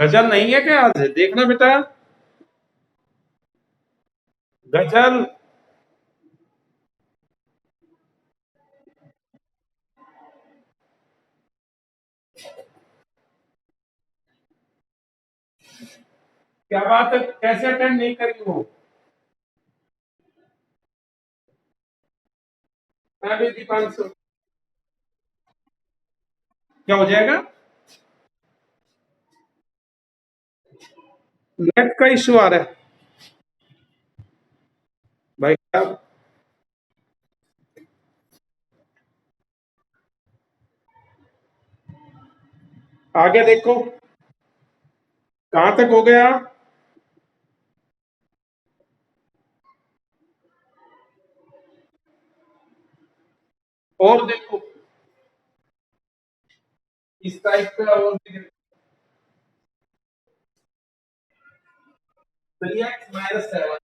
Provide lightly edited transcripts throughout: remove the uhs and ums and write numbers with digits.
गजल नहीं है क्या आज? देखना बेटा, गजल। क्या बात है, कैसे अटेंड नहीं करी वो? मैं भी दीपांशु। क्या हो जाएगा? नेट का इश्यू आ रहा है भाई साहब। आगे देखो, कहां तक हो गया? और देखो, इस टाइप का और 3x-7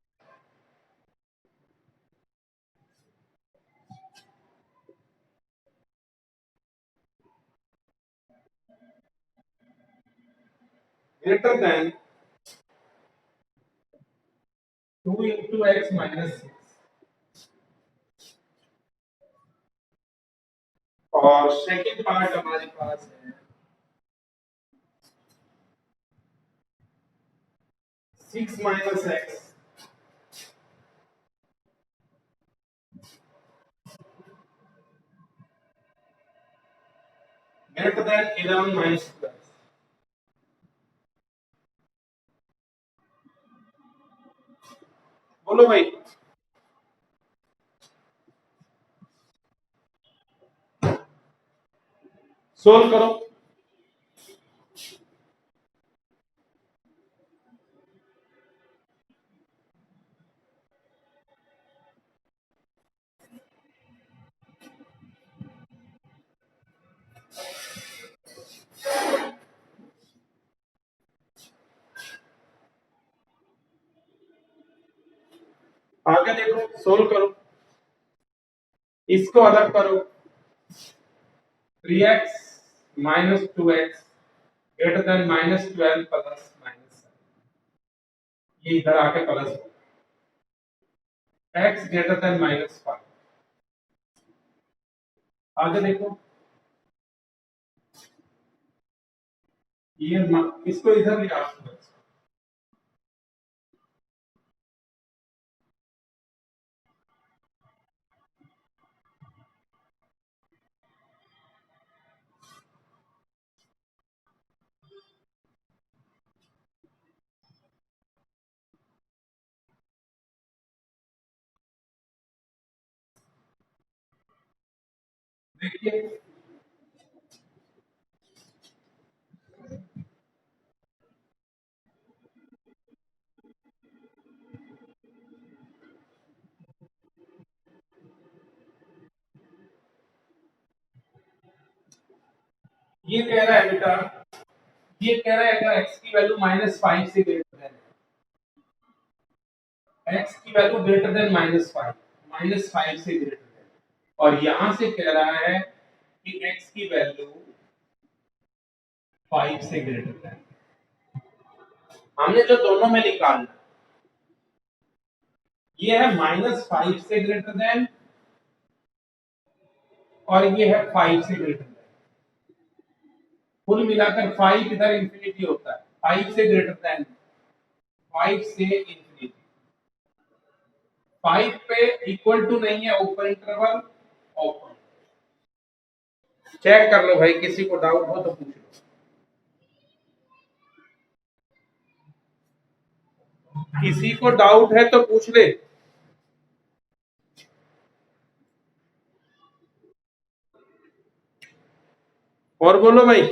greater than 2 into x minus 6। और सेकंड पार्ट हमारे पास है 6 minus x greater than 11 minus 12। बोलो भाई। सोल्व करो। आगे देखो, सोल्व करो, इसको अलग करो। 3x minus 2x greater than minus 12 plus minus 7। ये इधर आके प्लस हो, x greater than minus 5। आगे देखो, ये इसको इधर ले आओ। देखिए, ये कह रहा है बेटा, ये कह रहा है अगर x की वैल्यू -5 से ग्रेटर है, x की वैल्यू ग्रेटर देन -5, -5 से ग्रेटर है, और यहां से कह रहा है कि x की वैल्यू 5 से ग्रेटर है। हमने जो दोनों में निकालना, ये है -5 से ग्रेटर देन और ये है 5 से ग्रेटर देन। कुल मिलाकर 5 इधर इंफिनिटी होता है, 5 से ग्रेटर देन, 5 से इंफिनिटी। 5 पे इक्वल टू नहीं है ओपन इंटरवल, ओपन। चेक कर लो भाई, किसी को डाउट हो तो पूछ लो। किसी को डाउट है तो पूछ ले। और बोलो भाई।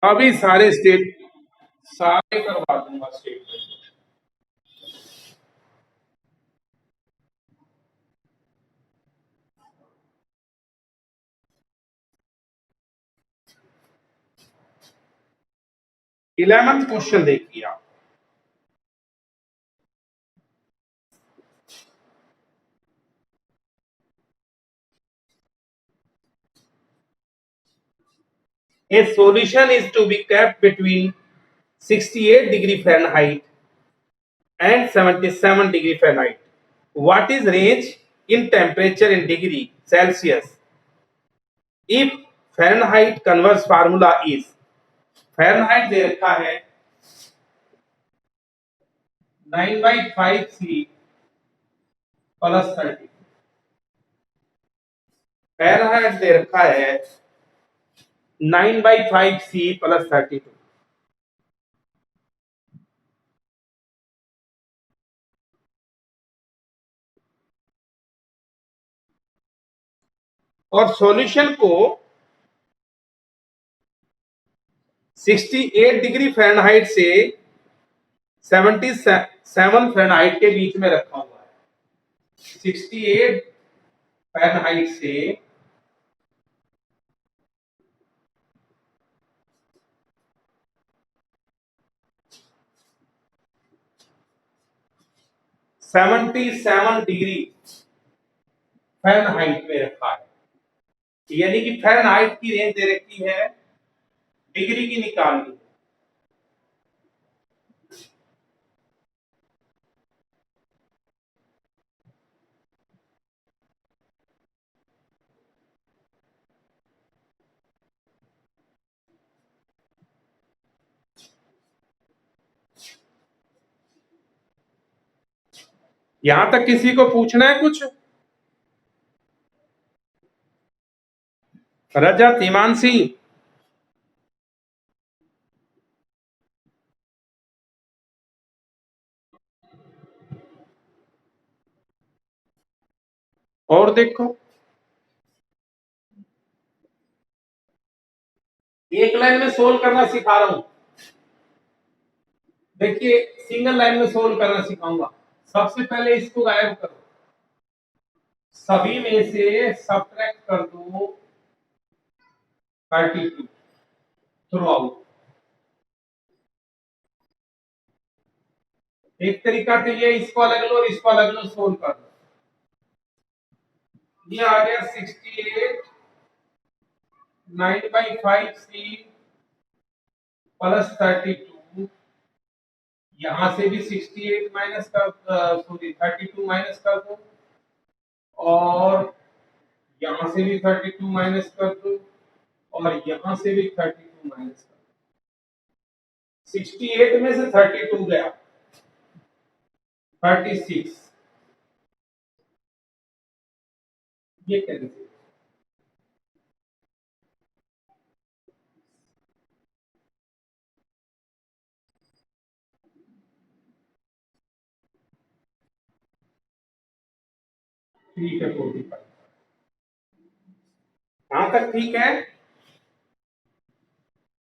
अभी सारे स्टेट, सारे करवा दूंगा स्टेट। 11th क्वेश्चन देखिए आप। A solution is to be kept between 68 degree Fahrenheit and 77 degree Fahrenheit. What is range in temperature in degree Celsius? If Fahrenheit converse formula is, Fahrenheit दे रखा है 9/5C प्लस 30। Fahrenheit दे रखा है 9/5C plus 32। और solution को 68 degree Fahrenheit से 77 Fahrenheit के बीच में रखा हुआ है। 68 फ़ारेनहाइट से 77 डिग्री फ़ारेनहाइट में रखा है। यानी कि फ़ारेनहाइट की रेंज दे रखी है, डिग्री की निकालनी है। यहां तक किसी को पूछना है कुछ? रजत, हिमांशी, और देखो एक लाइन में सोल्व करना सिखा रहा हूं। देखिए सिंगल लाइन में सोल्व करना सिखाऊंगा। सबसे पहले इसको गायब करो, सभी में से सब्ट्रैक्ट कर दो 32 थ्रू आउट। एक तरीका तो ये, इसको अलग लो और इसको अलग लो, सोल्व कर दो। ये आ गया 68 9/5C प्लस 32। यहां से भी 68 माइनस कर, सॉरी 32 माइनस कर दो, और यहां से भी 32 माइनस कर दो, और यहां से भी 32 माइनस कर दो। 68 में से 32 गया 36। ये कैसे? ठीक है 45। यहां तक ठीक है।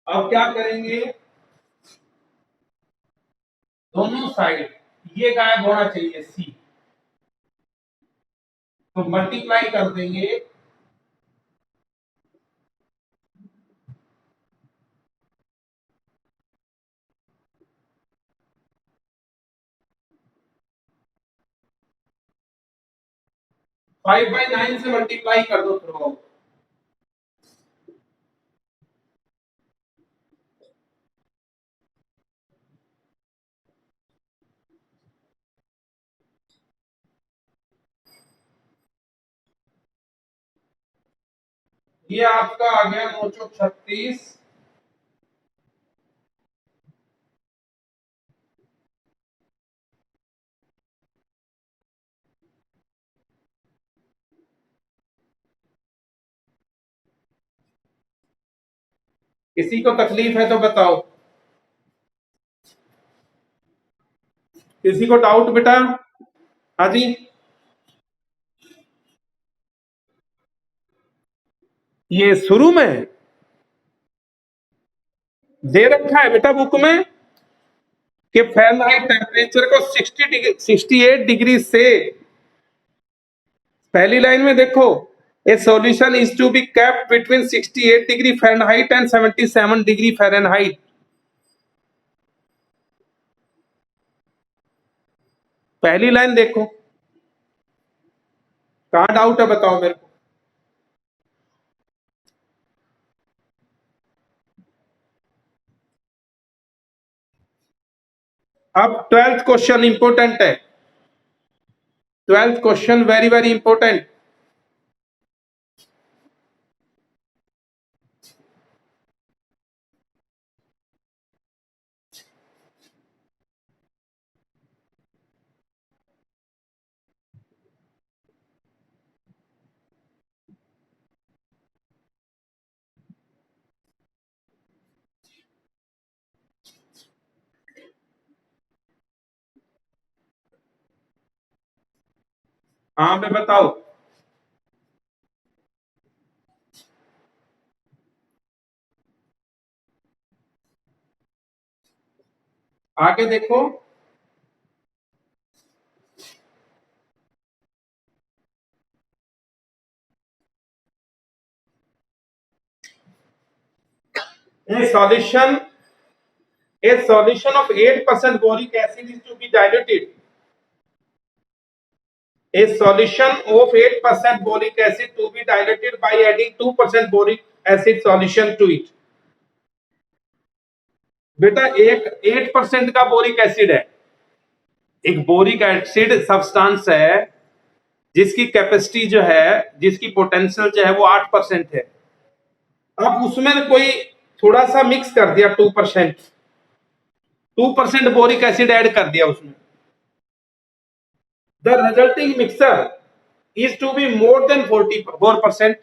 अब क्या करेंगे, दोनों साइड ये गायब होना चाहिए सी, तो मल्टीप्लाई कर देंगे 5/9 से मल्टीप्लाई कर दो थ्रू आउट। ये आपका आ गया 936। किसी को तकलीफ है तो बताओ, किसी को डाउट बेटा? हाँ जी, ये शुरू में दे रखा है बेटा बुक में कि फ़ारेनहाइट टेम्परेचर को 60 डिग्री 68 डिग्री से, पहली लाइन में देखो, a solution is to be kept between 68 degree Fahrenheit and 77 degree Fahrenheit. पहली लाइन देखो, कहां डाउट है बताओ मेरे को। अब 12th क्वेश्चन इंपोर्टेंट है, 12th question very very important. हाँ मैं बताओ, आगे देखो। A solution of 8% boric acid is to be diluted. A solution of 8% boric acid to be diluted by adding 2% boric acid solution to it. बेटा एक 8% का boric acid है, एक बोरिक एसिड सब्सटेंस है जिसकी कैपेसिटी जो है, जिसकी पोटेंशियल जो है वो 8% है। अब उसमें कोई थोड़ा सा मिक्स कर दिया 2% बोरिक एसिड ऐड कर दिया उसमें, the resulting mixture is to be more than 44%।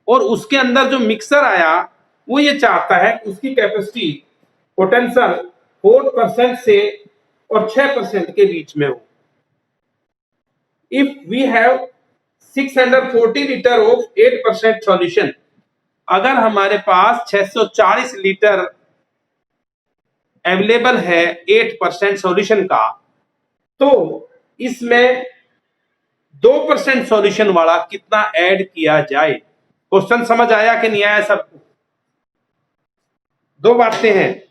और उसके अंदर जो मिक्सर आया वो ये चाहता है उसकी कैपेसिटी पोटेंशियल 4% से और 6% के बीच में हो। If we have 640 litre of 8% solution, अगर हमारे पास 640 लीटर अवेलेबल है 8% सॉल्यूशन का, तो इसमें 2% सॉल्यूशन वाला कितना ऐड किया जाए। क्वेश्चन समझ आया कि नहीं आया सबको? दो बातें हैं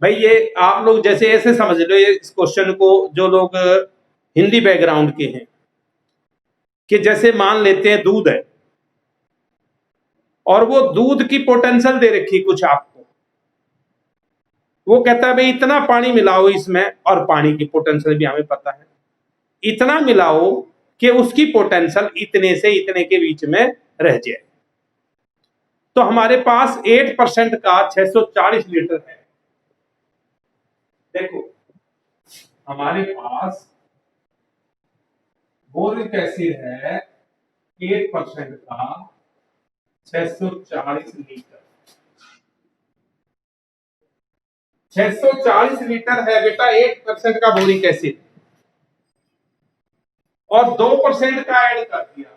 भाई, ये आप लोग जैसे ऐसे समझ लो ये इस क्वेश्चन को, जो लोग हिंदी बैकग्राउंड के हैं, कि जैसे मान लेते हैं दूध है और वो दूध की पोटेंशियल दे रखी कुछ आपको, वो कहता है भाई इतना पानी मिलाओ इसमें, और पानी की पोटेंशियल भी हमें पता है, इतना मिलाओ कि उसकी पोटेंशियल इतने से इतने के बीच में रह जाए। तो हमारे पास 8% का 640 लीटर है। देखो हमारे पास बोरिक एसिड है 8% का 640 लीटर, 640 लीटर है बेटा 8% का बोरिक एसिड, और 2% का ऐड कर दिया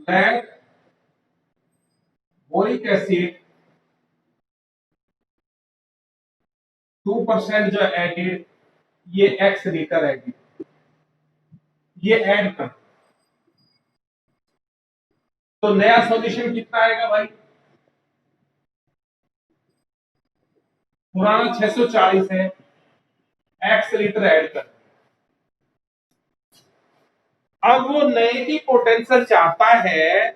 लेड बोरिक एसिड, 2% जो एडेड, ये x लीटर एडिड, ये ऐड कर, तो नया सॉल्यूशन कितना आएगा भाई? पुराना 640 है, x लीटर ऐड कर। अब वो नए की पोटेंशियल चाहता है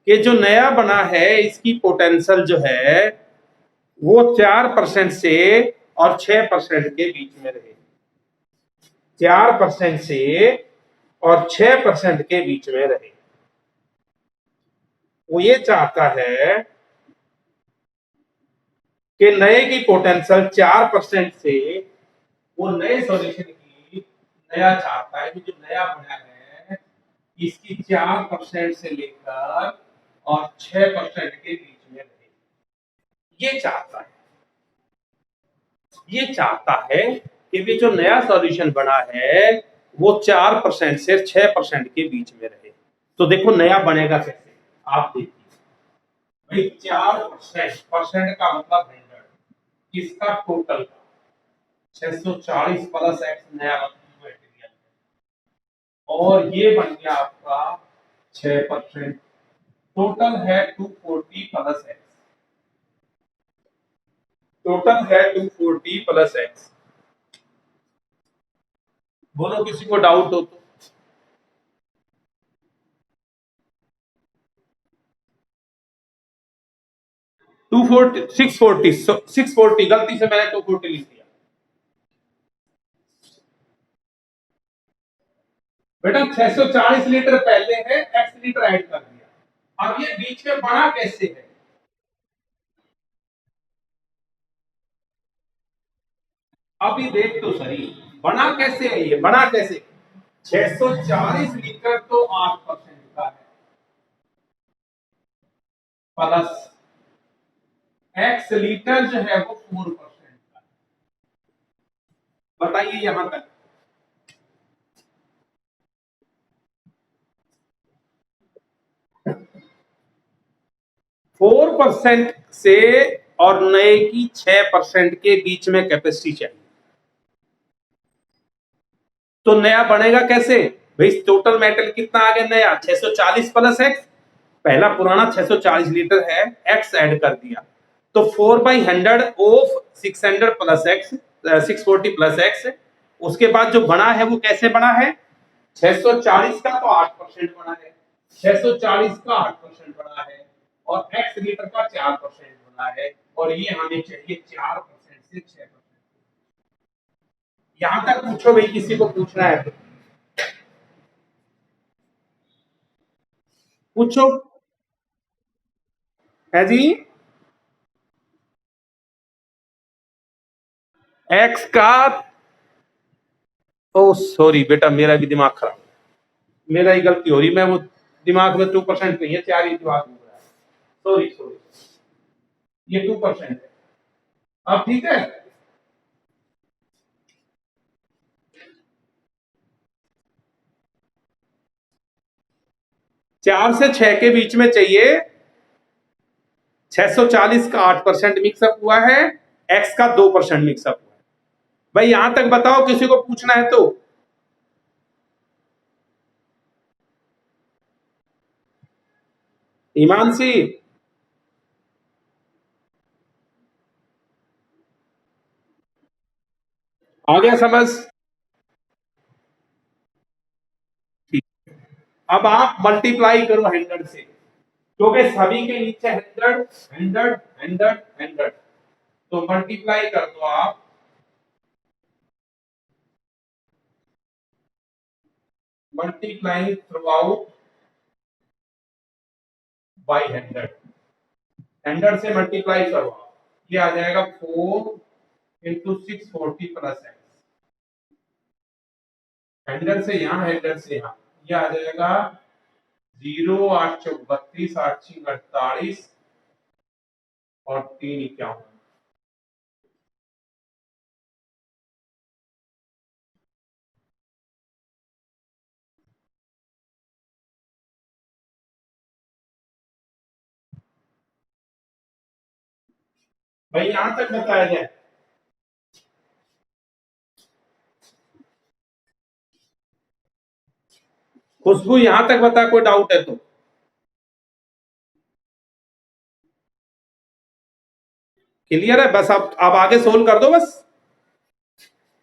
कि जो नया बना है इसकी पोटेंशियल जो है वो 4% से और 6% के बीच में रहे, 4% से और 6% के बीच में रहे। वो ये चाहता है कि नए की पोटेंशियल 4% से, वो नए सॉल्यूशन की नया चाहता है कि जो नया बना है इसकी 4% से लेकर और 6% के बीच में रहे। ये चाहता है, ये चाहता है कि भी जो नया सॉल्यूशन बना है वो 4% से 6% के बीच में रहे। तो देखो नया बनेगा कैसे, आप देखिए भाई 4% का मतलब 100, इसका टोटल 640 प्लस एक्स नया मटेरियल, और ये बन गया आपका 6%, टोटल है 240 प्लस एक्स, टोटल है 240 प्लस एक्स। बोलो किसी को डाउट हो तो। 240, 640, 640, गलती से मैंने 240 लिख दिया। बेटा 640 लीटर पहले है, एक्स लीटर ऐड कर दिया। अब ये बीच में बना कैसे है? अभी देख तो सही, बना कैसे है, ये बना कैसे? 640 लीटर तो 8% का है, प्लस एक्स लीटर जो है वो 4% का है। बताइए यहां तक। 4% से और नए की 6% के बीच में कैपेसिटी चाहिए। तो नया बनेगा कैसे? भाई टोटल मेटल कितना आ गया नया? 640 प्लस एक्स। पहला पुराना 640 लीटर है, एक्स ऐड कर दिया, तो 4/100 of 600 plus x, 640 plus x. उसके बाद जो बना है वो कैसे बना है? 640 का तो 8% बना है, 640 का 8% बना है, और एक्स लीटर का 4% बना है, और ये हमें चाहिए 4% से 6%। यहां तक पूछो भाई, किसी को पूछना है तो पूछो। है जी। एक्स का, ओ सॉरी बेटा, मेरा भी दिमाग खराब, मेरा ही गलती हो रही, मैं वो दिमाग में 2% नहीं है, 4 ही दिमाग हो रहा है। सॉरी सॉरी, ये 2% है। अब ठीक है। 4 से 6 के बीच में चाहिए। 640 का 8% मिक्सअप हुआ है, एक्स का 2% मिक्सअप हुआ है। भाई यहां तक बताओ, किसी को पूछना है तो। ईमानसी, आ गया समझ? ठीक। अब आप मल्टीप्लाई करो 100 से, क्योंकि सभी के नीचे 100, 100, 100, 100, तो मल्टीप्लाई कर दो आप। मल्टीप्लाइंग थ्रू आउट बाई 100, 100 से मल्टीप्लाई करो आप, ये आ जाएगा 4 × 640 प्लस एक्स। 100 से यहाँ, 100 से यहाँ, ये आ जाएगा 0, 8 × 4 = 32, 8 × 6 = 48, और 3 × 51। भाई यहां तक बताया जाए। खुशबू यहां तक बता, कोई डाउट है तो। क्लियर है? बस अब आगे सोल्व कर दो बस।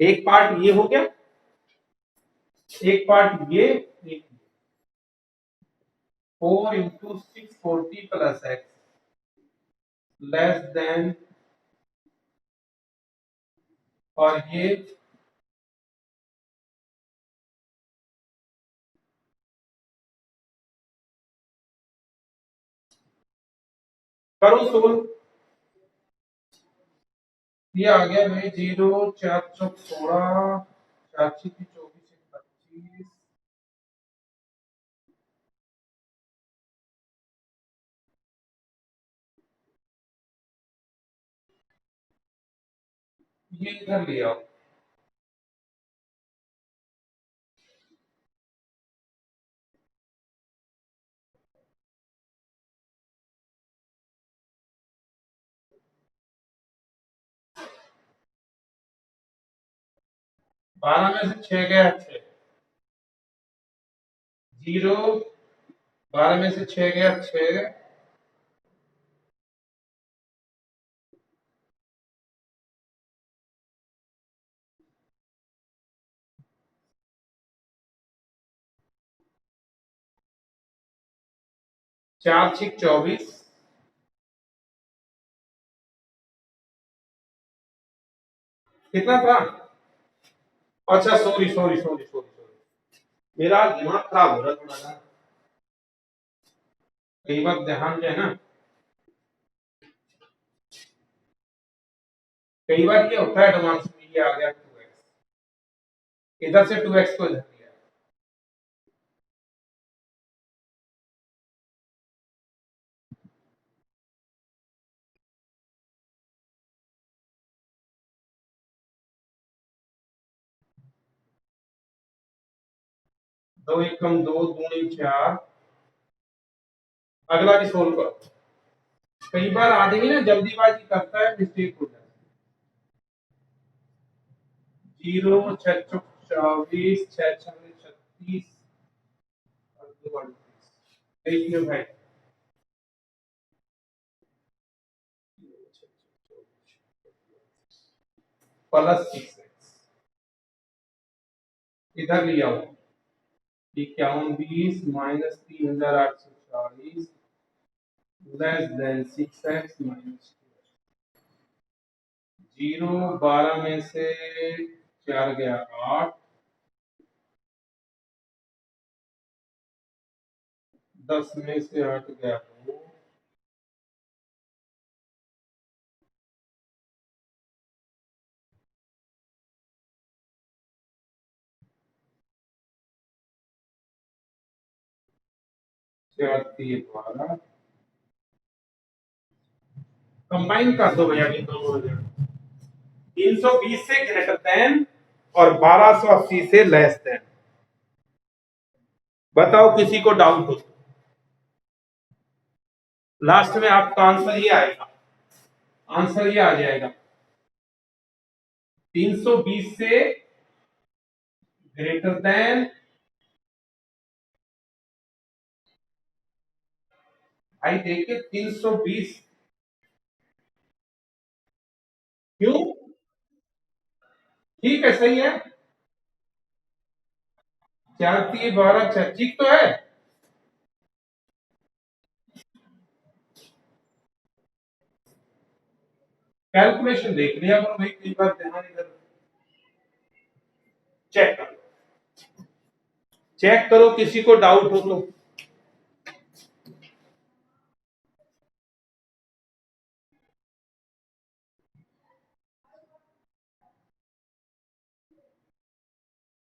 एक पार्ट ये हो गया, एक पार्ट ये, 4 × 640 प्लस एक्स लेस देन, और ये करो सोल्व। ये आ गया भाई 0, 4 × 16, 4 × 24 = 25, ये इधर ले आओ। 12 में से 6 गया 6, 0, 12 में से 6 गया 6, 4 6 24 कितना था? अच्छा sorry sorry sorry sorry sorry, मेरा दिमाग खराब हो रहा है थोड़ा सा, कई बार ध्यान जो है ना, कई बार ये होता है एडवांस में, ये आ गया 2x, इधर से 2x को इधर लिया, दो एक कम दो, दूनी 4, अगला भी सोल्व करो। कई बार आदमी ना जल्दीबाजी करता है, मिस्टेक हो जाती है। 0 6 चौक 24 6 6 36 और 2 38, देखिए भाई +6x, इधर लिया आओ, 51 20 -3840 < 6x -2, 0 12 में से 4 गया 8, 10 में से 8 गया 2, 4 3 12, कंबाइन कर दो भैया ये दोनों हो जाए 320 से ग्रेटर देन और 1280 से लेस देन। बताओ किसी को डाउट हो तो। लास्ट में आपका आंसर ये आएगा, आंसर ये आ जाएगा 320 से ग्रेटर देन, भाई देखिए 320, क्यों? ठीक है सही है, 4 3 12 6 ठीक तो है। कैलकुलेशन देख लिया करो भाई, कई बार ध्यान इधर, चेक करो, चेक करो किसी को डाउट हो तो।